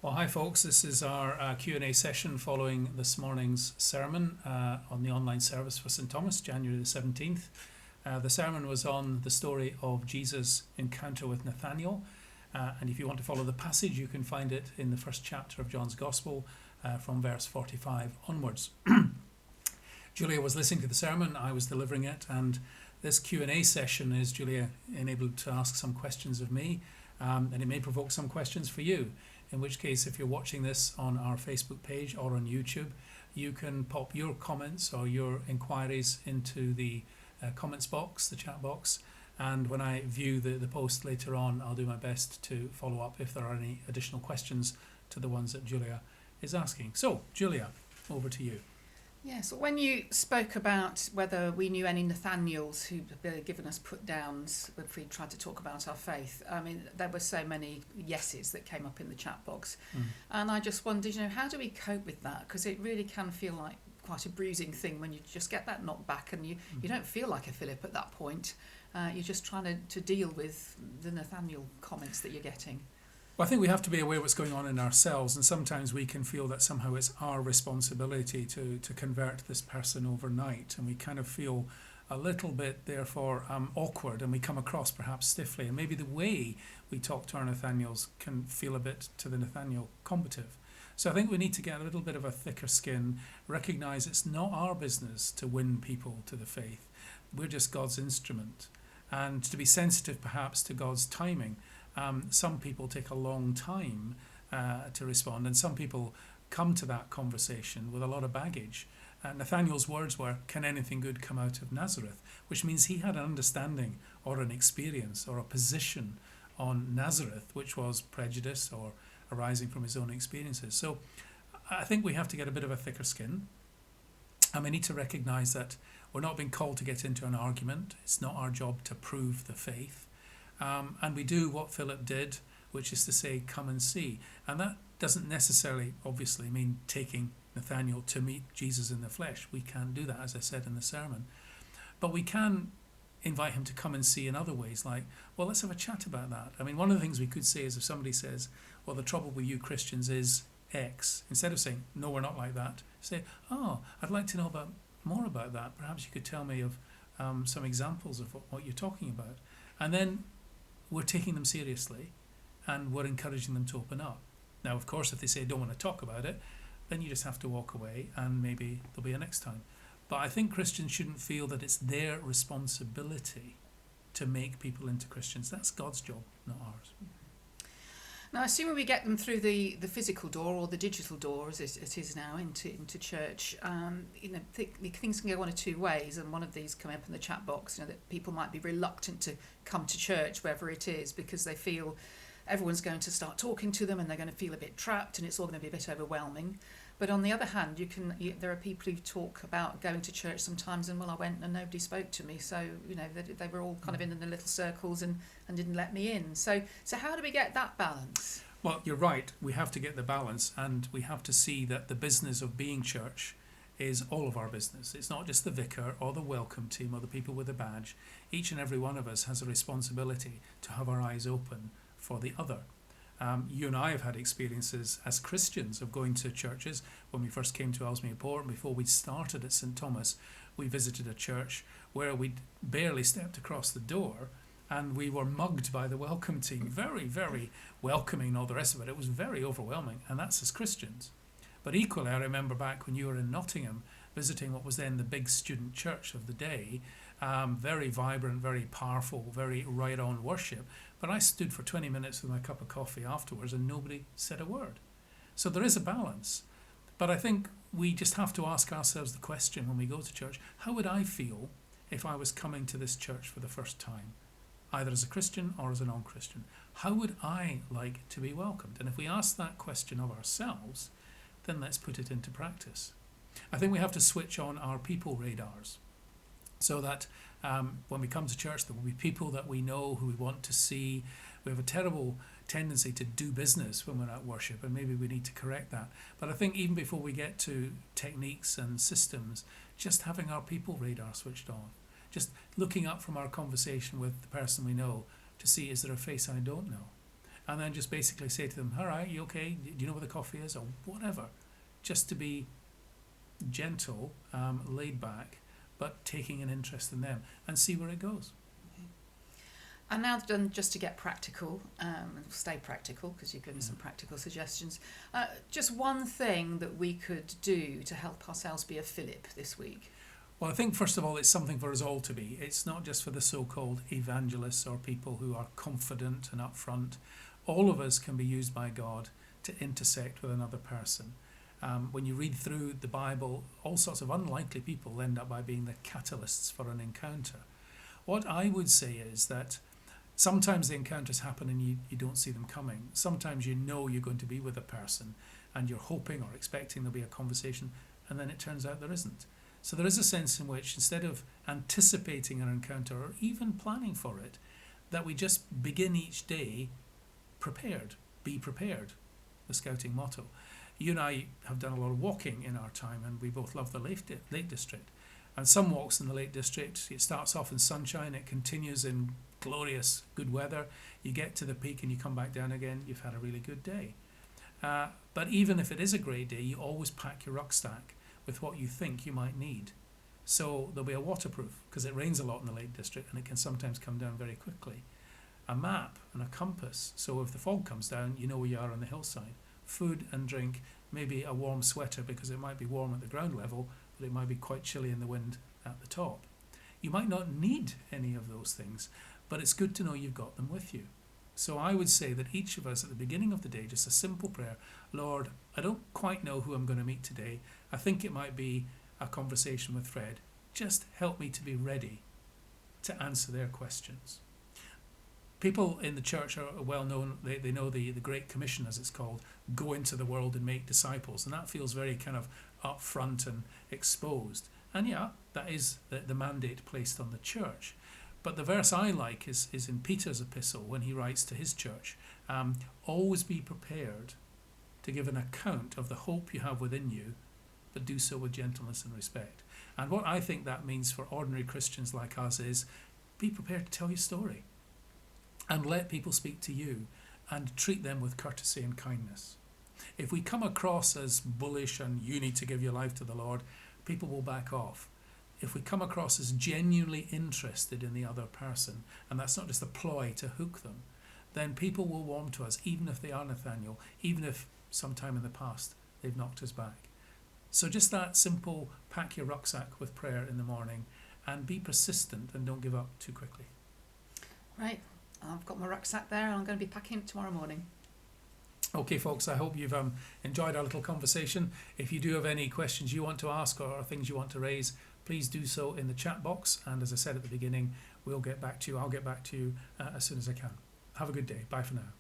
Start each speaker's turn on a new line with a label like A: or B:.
A: Well, hi folks. This is our Q&A session following this morning's sermon on the online service for St Thomas, January the 17th. The sermon was on the story of Jesus' encounter with Nathanael. And if you want to follow the passage, you can find it in the first chapter of John's Gospel from verse 45 onwards. Julia was listening to the sermon, I was delivering it, and this Q&A session is Julia enabled to ask some questions of me, and it may provoke some questions for you. In which case, if you're watching this on our Facebook page or on YouTube, you can pop your comments or your inquiries into the comments box, the chat box. And when I view the post later on, I'll do my best to follow up if there are any additional questions to the ones that Julia is asking. So, Julia, over to you.
B: Yes, when you spoke about whether we knew any Nathaniels who'd given us put downs if we tried to talk about our faith, I mean, there were so many yeses that came up in the chat box. And I just wondered, how do we cope with that? Because it really can feel like quite a bruising thing when you just get that knocked back and you don't feel like a Philip at that point. You're just trying to deal with the Nathaniel comments that you're getting.
A: Well, I think we have to be aware of what's going on in ourselves, and sometimes we can feel that somehow it's our responsibility to convert this person overnight, and we kind of feel a little bit, therefore, awkward, and we come across perhaps stiffly, and maybe the way we talk to our Nathaniels can feel a bit to the Nathaniel combative. So I think we need to get a little bit of a thicker skin, recognise it's not our business to win people to the faith. We're just God's instrument, and to be sensitive perhaps to God's timing. Some people take a long time to respond, and some people come to that conversation with a lot of baggage. Nathaniel's words were, "Can anything good come out of Nazareth?" Which means he had an understanding or an experience or a position on Nazareth, which was prejudice or arising from his own experiences. So I think we have to get a bit of a thicker skin, and we need to recognise that we're not being called to get into an argument. It's not our job to prove the faith. And we do what Philip did, which is to say, come and see. And that doesn't necessarily, obviously, mean taking Nathanael to meet Jesus in the flesh. We can't do that, as I said in the sermon. But we can invite him to come and see in other ways, like, well, let's have a chat about that. I mean, one of the things we could say is if somebody says, well, the trouble with you Christians is X, instead of saying, no, we're not like that, say, oh, I'd like to know more about that. Perhaps you could tell me of some examples of what you're talking about. And then we're taking them seriously and we're encouraging them to open up. Now, of course, if they say don't want to talk about it, then you just have to walk away and maybe there'll be a next time. But I think Christians shouldn't feel that it's their responsibility to make people into Christians. That's God's job, not ours.
B: Now, assuming we get them through the physical door or the digital door, as it is now, into church, things can go one of two ways, and one of these come up in the chat box, that people might be reluctant to come to church, wherever it is, because they feel everyone's going to start talking to them and they're going to feel a bit trapped and it's all going to be a bit overwhelming. But on the other hand, there are people who talk about going to church sometimes and, well, I went and nobody spoke to me. So, they were all kind of in the little circles and didn't let me in. So how do we get that balance?
A: Well, you're right. We have to get the balance, and we have to see that the business of being church is all of our business. It's not just the vicar or the welcome team or the people with a badge. Each and every one of us has a responsibility to have our eyes open for the other. You and I have had experiences as Christians of going to churches. When we first came to Ellesmere Port, and before we started at St Thomas, we visited a church where we barely stepped across the door and we were mugged by the welcome team. Very, very welcoming and all the rest of it. It was very overwhelming, and that's as Christians. But equally, I remember back when you were in Nottingham visiting what was then the big student church of the day, very vibrant, very powerful, very right-on worship. But I stood for 20 minutes with my cup of coffee afterwards and nobody said a word. So there is a balance. But I think we just have to ask ourselves the question when we go to church, how would I feel if I was coming to this church for the first time, either as a Christian or as a non-Christian? How would I like to be welcomed? And if we ask that question of ourselves, then let's put it into practice. I think we have to switch on our people radars so that when we come to church, there will be people that we know who we want to see. We have a terrible tendency to do business when we're at worship, and maybe we need to correct that. But I think even before we get to techniques and systems, just having our people radar switched on, just looking up from our conversation with the person we know to see, is there a face I don't know? and then just basically say to them, all right, you okay? Do you know where the coffee is? Or whatever. Just to be gentle, laid back, but taking an interest in them and see where it goes.
B: And now done just to get practical, and stay practical because you've given some practical suggestions. Just one thing that we could do to help ourselves be a Philip this week.
A: Well, I think first of all, it's something for us all to be. It's not just for the so-called evangelists or people who are confident and upfront. All of us can be used by God to intersect with another person. When you read through the Bible, all sorts of unlikely people end up by being the catalysts for an encounter. What I would say is that sometimes the encounters happen and you don't see them coming. Sometimes you know you're going to be with a person and you're hoping or expecting there'll be a conversation, and then it turns out there isn't. So there is a sense in which, instead of anticipating an encounter or even planning for it, that we just begin each day prepared. Be prepared, the Scouting motto. You and I have done a lot of walking in our time, and we both love the Lake District. And some walks in the Lake District, it starts off in sunshine, it continues in glorious good weather. You get to the peak and you come back down again, you've had a really good day. But even if it is a great day, you always pack your rucksack with what you think you might need. So there'll be a waterproof, because it rains a lot in the Lake District and it can sometimes come down very quickly. A map and a compass, so if the fog comes down, you know where you are on the hillside. Food and drink, maybe a warm sweater because it might be warm at the ground level, but it might be quite chilly in the wind at the top. You might not need any of those things, but it's good to know you've got them with you. So I would say that each of us at the beginning of the day, just a simple prayer, Lord, I don't quite know who I'm going to meet today. I think it might be a conversation with Fred. Just help me to be ready to answer their questions. People in the church are well known, they know the Great Commission, as it's called, go into the world and make disciples. And that feels very kind of upfront and exposed. And yeah, that is the mandate placed on the church. But the verse I like is in Peter's epistle when he writes to his church, always be prepared to give an account of the hope you have within you, but do so with gentleness and respect. And what I think that means for ordinary Christians like us is be prepared to tell your story and let people speak to you and treat them with courtesy and kindness. If we come across as bullish and you need to give your life to the Lord, people will back off. If we come across as genuinely interested in the other person, and that's not just a ploy to hook them, then people will warm to us, even if they are Nathaniel, even if sometime in the past they've knocked us back. So just that simple, pack your rucksack with prayer in the morning and be persistent and don't give up too quickly.
B: Right, I've got my rucksack there and I'm going to be packing it tomorrow morning.
A: Okay, folks, I hope you've enjoyed our little conversation. If you do have any questions you want to ask or things you want to raise, please do so in the chat box. And as I said at the beginning, I'll get back to you as soon as I can. Have a good day. Bye for now.